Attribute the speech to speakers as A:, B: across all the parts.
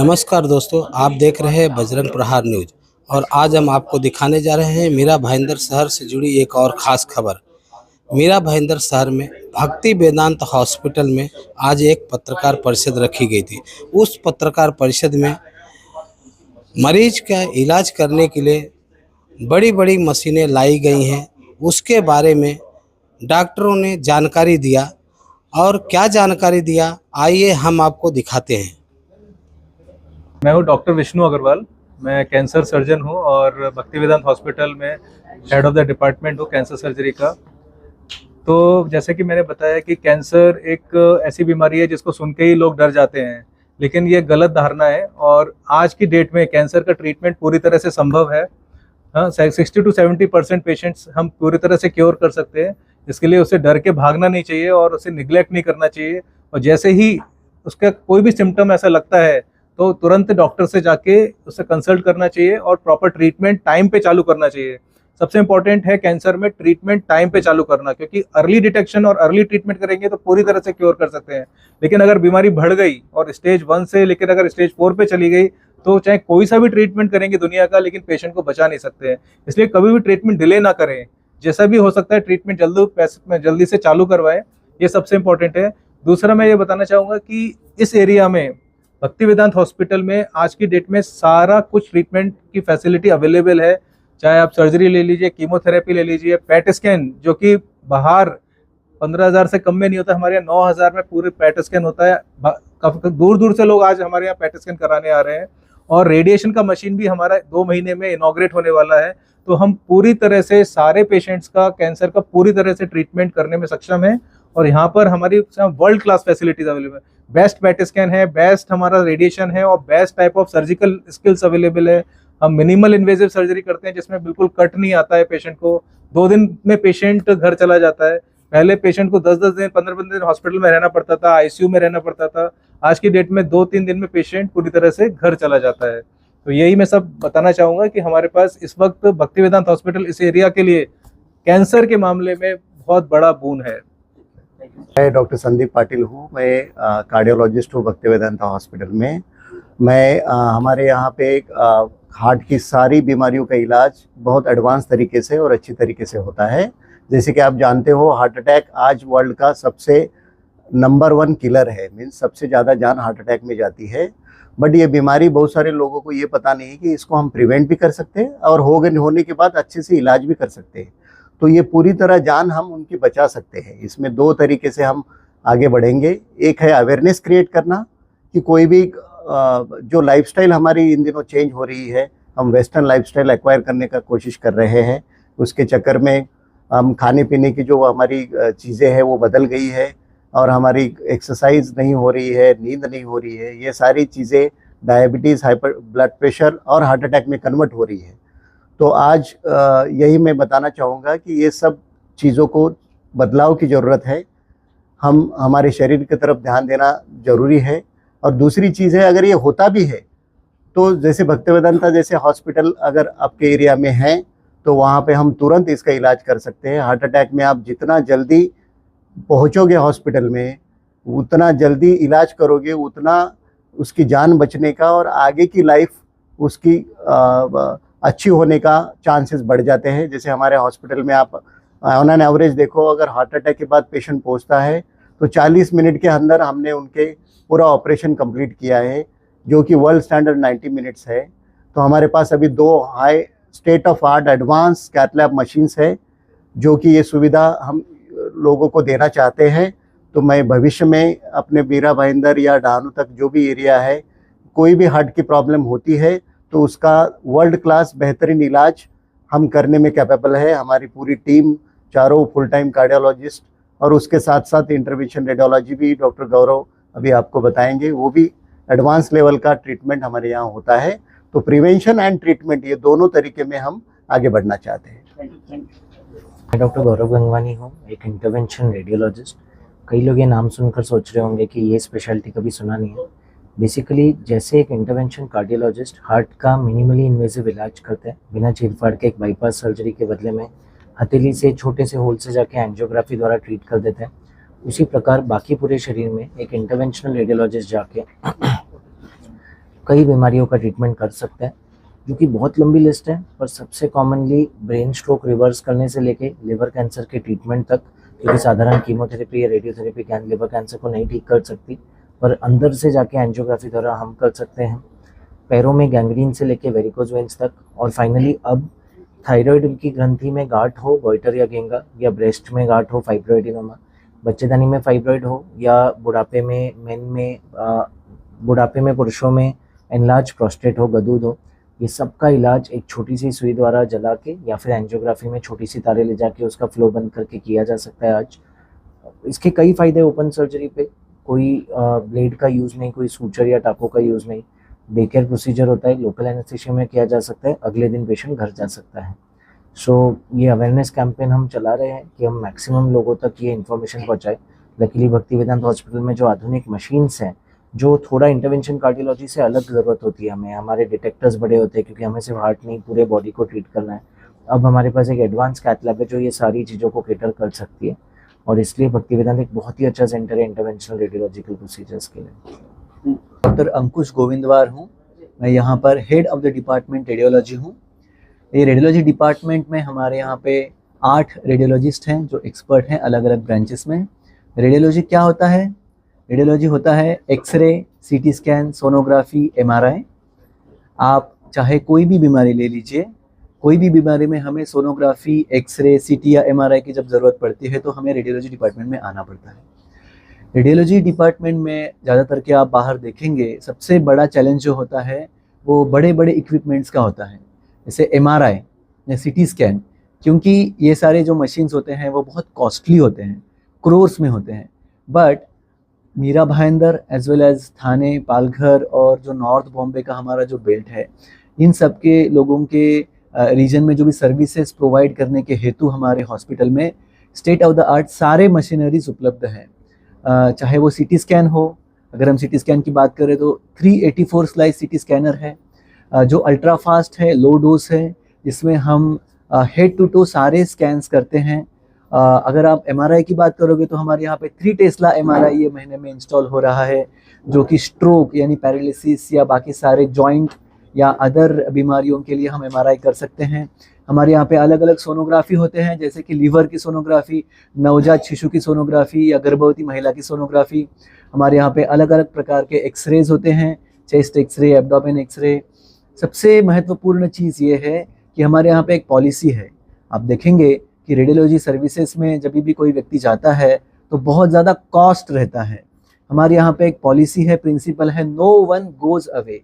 A: नमस्कार दोस्तों, आप देख रहे हैं बजरंग प्रहार न्यूज। और आज हम आपको दिखाने जा रहे हैं मीरा भाईंदर शहर से जुड़ी एक और ख़ास खबर। मीरा भाईंदर शहर में भक्ति वेदांत हॉस्पिटल में आज एक पत्रकार परिषद रखी गई थी। उस पत्रकार परिषद में मरीज का इलाज करने के लिए बड़ी बड़ी मशीनें लाई गई हैं। उसके बारे में डॉक्टरों ने जानकारी दिया, और क्या जानकारी दिया आइए हम आपको दिखाते हैं।
B: मैं हूँ डॉक्टर विष्णु अग्रवाल। मैं कैंसर सर्जन हूँ और भक्ति वेदांत हॉस्पिटल में हेड ऑफ द डिपार्टमेंट हूँ कैंसर सर्जरी का। तो जैसे कि मैंने बताया कि कैंसर एक ऐसी बीमारी है जिसको सुन के ही लोग डर जाते हैं, लेकिन ये गलत धारणा है। और आज की डेट में कैंसर का ट्रीटमेंट पूरी तरह से संभव है। 60 to 70% पेशेंट्स हम पूरी तरह से क्योर कर सकते हैं। इसके लिए उसे डर के भागना नहीं चाहिए और उसे निगलेक्ट नहीं करना चाहिए। और जैसे ही उसका कोई भी सिम्टम ऐसा लगता है तो तुरंत डॉक्टर से जाके उससे कंसल्ट करना चाहिए और प्रॉपर ट्रीटमेंट टाइम पे चालू करना चाहिए। सबसे इंपॉर्टेंट है कैंसर में ट्रीटमेंट टाइम पे चालू करना, क्योंकि अर्ली डिटेक्शन और अर्ली ट्रीटमेंट करेंगे तो पूरी तरह से क्योर कर सकते हैं। लेकिन अगर बीमारी बढ़ गई और स्टेज 1 से लेकर अगर स्टेज 4 पे चली गई तो चाहे कोई सा भी ट्रीटमेंट करेंगे दुनिया का, लेकिन पेशेंट को बचा नहीं सकते हैं। इसलिए कभी भी ट्रीटमेंट डिले ना करें। जैसा भी हो सकता है ट्रीटमेंट जल्दी से चालू करवाएं, ये सबसे इंपॉर्टेंट है। दूसरा मैं ये बताना चाहूँगा कि इस एरिया में भक्ति वेदांत हॉस्पिटल में आज की डेट में सारा कुछ ट्रीटमेंट की फैसिलिटी अवेलेबल है। चाहे आप सर्जरी ले लीजिए, कीमोथेरेपी ले लीजिए, पैट स्कैन जो कि बाहर 15,000 से कम में नहीं होता, हमारे यहाँ 9,000 में पूरे पैट स्कैन होता है। काफी दूर दूर से लोग आज हमारे यहाँ पैट स्कैन कराने आ रहे हैं। और रेडिएशन का मशीन भी हमारा 2 महीने में इनॉग्रेट होने वाला है। तो हम पूरी तरह से सारे पेशेंट्स का कैंसर का पूरी तरह से ट्रीटमेंट करने में सक्षम है। और यहाँ पर हमारी वर्ल्ड क्लास फैसिलिटीज अवेलेबल है। बेस्ट पैट स्कैन है, बेस्ट हमारा रेडिएशन है और best type of surgical skills available है। हम मिनिमल इन्वेजिव सर्जरी करते हैं जिसमें बिल्कुल कट नहीं आता है पेशेंट को। 2 दिन में पेशेंट घर चला जाता है। पहले पेशेंट को 10-10 दिन 15-15 दिन हॉस्पिटल में रहना पड़ता था, आईसीयू में रहना पड़ता था। आज की डेट में 2-3 दिन में पेशेंट पूरी तरह से घर चला जाता है। तो यही मैं सब बताना चाहूँगा कि हमारे पास इस वक्त भक्ति वेदांत हॉस्पिटल इस एरिया के लिए कैंसर के मामले में बहुत बड़ा बून है।
C: मैं डॉक्टर संदीप पाटिल हूँ। मैं कार्डियोलॉजिस्ट हूँ भक्ति वेदांता हॉस्पिटल में। मैं हमारे यहाँ पे हार्ट की सारी बीमारियों का इलाज बहुत एडवांस तरीके से और अच्छी तरीके से होता है। जैसे कि आप जानते हो, हार्ट अटैक आज वर्ल्ड का सबसे नंबर 1 किलर है। मीन्स सबसे ज़्यादा जान हार्ट अटैक में जाती है। बट ये बीमारी बहुत सारे लोगों को ये पता नहीं है कि इसको हम प्रिवेंट भी कर सकते हैं और होने के बाद अच्छे से इलाज भी कर सकते हैं। तो ये पूरी तरह जान हम उनकी बचा सकते हैं। इसमें 2 तरीके से हम आगे बढ़ेंगे। एक है अवेयरनेस क्रिएट करना कि कोई भी जो लाइफस्टाइल हमारी इन दिनों चेंज हो रही है, हम वेस्टर्न लाइफस्टाइल एक्वायर करने का कोशिश कर रहे हैं। उसके चक्कर में हम खाने पीने की जो हमारी चीज़ें हैं वो बदल गई है और हमारी एक्सरसाइज नहीं हो रही है, नींद नहीं हो रही है। ये सारी चीज़ें डायबिटीज़, हाइपर ब्लड प्रेशर और हार्ट अटैक में कन्वर्ट हो रही है। तो आज यही मैं बताना चाहूँगा कि ये सब चीज़ों को बदलाव की ज़रूरत है। हम हमारे शरीर की तरफ ध्यान देना ज़रूरी है। और दूसरी चीज़ है, अगर ये होता भी है तो जैसे भक्ति वेदांता जैसे हॉस्पिटल अगर आपके एरिया में है तो वहाँ पे हम तुरंत इसका इलाज कर सकते हैं। हार्ट अटैक में आप जितना जल्दी पहुँचोगे हॉस्पिटल में, उतना जल्दी इलाज करोगे, उतना उसकी जान बचने का और आगे की लाइफ उसकी अच्छी होने का चांसेस बढ़ जाते हैं। जैसे हमारे हॉस्पिटल में आप ऑन एन एवरेज देखो, अगर हार्ट अटैक के बाद पेशेंट पहुंचता है तो 40 मिनट के अंदर हमने उनके पूरा ऑपरेशन कंप्लीट किया है, जो कि वर्ल्ड स्टैंडर्ड 90 मिनट्स है। तो हमारे पास अभी 2 high state of art advance cath lab machines है, जो कि ये सुविधा हम लोगों को देना चाहते हैं। तो मैं भविष्य में अपने मीरा भाईंदर या डानू तक जो भी एरिया है, कोई भी हार्ट की प्रॉब्लम होती है तो उसका वर्ल्ड क्लास बेहतरीन इलाज हम करने में कैपेबल है। हमारी पूरी टीम, चारों फुल टाइम कार्डियोलॉजिस्ट और उसके साथ साथ इंटरवेंशन रेडियोलॉजी भी डॉक्टर गौरव अभी आपको बताएंगे, वो भी एडवांस लेवल का ट्रीटमेंट हमारे यहाँ होता है। तो प्रिवेंशन एंड ट्रीटमेंट, ये दोनों तरीके में हम आगे बढ़ना चाहते हैं।
D: मैं डॉक्टर गौरव गंगवानी हूँ, एक इंटरवेंशन रेडियोलॉजिस्ट। कई लोग ये नाम सुनकर सोच रहे होंगे कि ये स्पेशलिटी कभी सुना नहीं है। बेसिकली जैसे एक इंटरवेंशन कार्डियोलॉजिस्ट हार्ट का मिनिमली इन्वेसिव इलाज करते हैं बिना चीरफाड़ के, एक बाईपास सर्जरी के बदले में हथेली से छोटे से होल से जाके एंजियोग्राफी द्वारा ट्रीट कर देते हैं, उसी प्रकार बाकी पूरे शरीर में एक इंटरवेंशनल रेडियोलॉजिस्ट जाके कई बीमारियों का ट्रीटमेंट कर सकते हैं, जो कि बहुत लंबी लिस्ट है, पर सबसे कॉमनली ब्रेन स्ट्रोक रिवर्स करने से लेके लिवर कैंसर के ट्रीटमेंट तक, क्योंकि साधारण कीमोथेरेपी या रेडियोथेरेपी लिवर कैंसर को नहीं ठीक कर सकती, पर अंदर से जाके एंजियोग्राफी द्वारा हम कर सकते हैं। पैरों में गैंग्रीन से लेके वेरिकोज वेन्स तक, और फाइनली अब थायराइड की ग्रंथि में गांठ हो, गॉइटर या गेंगा, या ब्रेस्ट में गांठ हो, फाइब्रोइडिनोमा, बच्चेदानी में फाइब्रॉइड हो, या बुढ़ापे में पुरुषों में एनलार्ज प्रोस्टेट हो, गदूद हो, ये सब का इलाज एक छोटी सी सुई द्वारा जला के या फिर एंजियोग्राफी में छोटी सी तारे ले जाके उसका फ्लो बंद करके किया जा सकता है आज। इसके कई फायदे ओपन सर्जरी पे, कोई ब्लेड का यूज़ नहीं, कोई सूचर या टाको का यूज़ नहीं, डे केयर प्रोसीजर होता है, लोकल एनेस्थीसिया में किया जा सकता है, अगले दिन पेशेंट घर जा सकता है। ये अवेयरनेस कैंपेन हम चला रहे हैं कि हम मैक्सिमम लोगों तक ये इन्फॉर्मेशन पहुँचाएं। लकीली भक्ति वेदांत हॉस्पिटल में जो आधुनिक मशीन्स हैं, जो थोड़ा इंटरवेंशन कार्डियोलॉजी से अलग ज़रूरत होती है हमें, हमारे डिटेक्टर्स बड़े होते हैं क्योंकि हमें सिर्फ हार्ट नहीं पूरे बॉडी को ट्रीट करना है। अब हमारे पास एक एडवांस कैथ लैब है जो ये सारी चीज़ों को केटर कर सकती है, और इसलिए भक्ति वेदांत एक बहुत ही अच्छा सेंटर है इंटरवेंशनल रेडियोलॉजिकल प्रोसीजर्स के लिए।
E: डॉक्टर अंकुश गोविंदवार हूँ, मैं यहाँ पर head of the department radiology हूँ। ये रेडियोलॉजी डिपार्टमेंट में हमारे यहाँ पे 8 रेडियोलॉजिस्ट हैं जो एक्सपर्ट हैं अलग अलग ब्रांचेस में। रेडियोलॉजी क्या होता है? रेडियोलॉजी होता है x ray, CT scan, sonography, MRI. आप चाहे कोई भी बीमारी ले लीजिए, कोई भी बीमारी में हमें सोनोग्राफी, एक्सरे, सीटी या एमआरआई की जब ज़रूरत पड़ती है तो हमें रेडियोलॉजी डिपार्टमेंट में आना पड़ता है। रेडियोलॉजी डिपार्टमेंट में ज़्यादातर के आप बाहर देखेंगे, सबसे बड़ा चैलेंज जो होता है वो बड़े बड़े इक्विपमेंट्स का होता है, जैसे एमआरआई या सीटी स्कैन, क्योंकि ये सारे जो मशीन्स होते हैं वो बहुत कॉस्टली होते हैं, क्रोर्स में होते हैं। But Mira Bhayandar as well as Thane, Palghar और जो नॉर्थ बॉम्बे का हमारा जो बेल्ट है, इन सब के लोगों के रीजन में जो भी सर्विसेज प्रोवाइड करने के हेतु हमारे हॉस्पिटल में स्टेट ऑफ द आर्ट सारे मशीनरीज उपलब्ध हैं। चाहे वो सीटी स्कैन हो, अगर हम सीटी स्कैन की बात करें तो 384 स्लाइस सीटी स्कैनर है, जो अल्ट्रा फास्ट है, लो डोज है, जिसमें हम हेड टू टो सारे स्कैन्स करते हैं। अगर आप एमआरआई की बात करोगे तो हमारे यहाँ पे 3 टेस्ला एमआरआई ये महीने में इंस्टॉल हो रहा है, जो कि स्ट्रोक यानी पैरालिसिस या बाकी सारे जॉइंट या अदर बीमारियों के लिए हम एमआरआई कर सकते हैं। हमारे यहाँ पे अलग अलग सोनोग्राफी होते हैं, जैसे कि लीवर की सोनोग्राफी, नवजात शिशु की सोनोग्राफी या गर्भवती महिला की सोनोग्राफी। हमारे यहाँ पे अलग अलग प्रकार के एक्सरेज होते हैं, चेस्ट एक्सरे, एब्डोमेन एक्सरे। सबसे महत्वपूर्ण चीज़ ये है कि हमारे यहाँ पे एक पॉलिसी है। आप देखेंगे कि रेडियोलॉजी सर्विसेज में जब भी कोई व्यक्ति जाता है तो बहुत ज़्यादा कॉस्ट रहता है। हमारे यहाँ पे एक पॉलिसी है, प्रिंसिपल है, नो वन गोज़ अवे।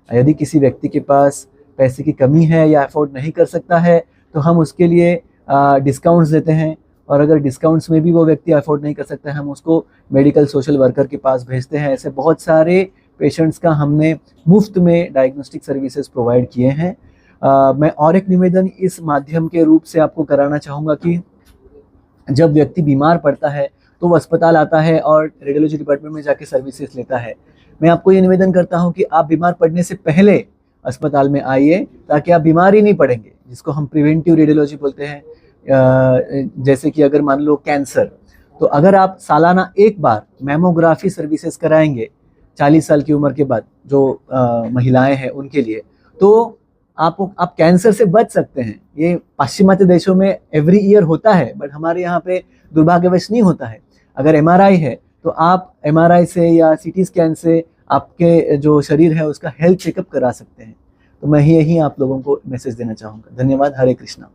E: यदि किसी व्यक्ति के पास पैसे की कमी है या अफोर्ड नहीं कर सकता है तो हम उसके लिए डिस्काउंट्स देते हैं, और अगर डिस्काउंट्स में भी वो व्यक्ति अफोर्ड नहीं कर सकता है हम उसको मेडिकल सोशल वर्कर के पास भेजते हैं। ऐसे बहुत सारे पेशेंट्स का हमने मुफ्त में डायग्नोस्टिक सर्विसेज प्रोवाइड किए हैं। मैं और एक निवेदन इस माध्यम के रूप से आपको कराना चाहूँगा कि जब व्यक्ति बीमार पड़ता है तो वो अस्पताल आता है और रेडियोलॉजी डिपार्टमेंट में जाके सर्विसेज लेता है। मैं आपको ये निवेदन करता हूँ कि आप बीमार पड़ने से पहले अस्पताल में आइए, ताकि आप बीमार ही नहीं पड़ेंगे, जिसको हम प्रिवेंटिव रेडियोलॉजी बोलते हैं। जैसे कि अगर मान लो कैंसर, तो अगर आप सालाना एक बार मैमोग्राफी सर्विसेज कराएंगे 40 साल की उम्र के बाद, जो महिलाएं हैं उनके लिए, तो आप कैंसर से बच सकते हैं। ये पाश्चिमात्य देशों में एवरी ईयर होता है, बट हमारे यहाँ पे दुर्भाग्यवश नहीं होता है। अगर एमआरआई है तो आप एमआरआई से या सीटी स्कैन से आपके जो शरीर है उसका हेल्थ चेकअप करा सकते हैं। तो मैं यही आप लोगों को मैसेज देना चाहूँगा। धन्यवाद। हरे कृष्णा।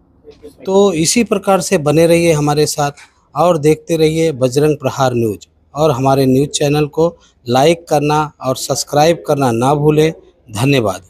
A: तो इसी प्रकार से बने रहिए हमारे साथ और देखते रहिए बजरंग प्रहार न्यूज, और हमारे न्यूज चैनल को लाइक करना और सब्सक्राइब करना ना भूलें। धन्यवाद।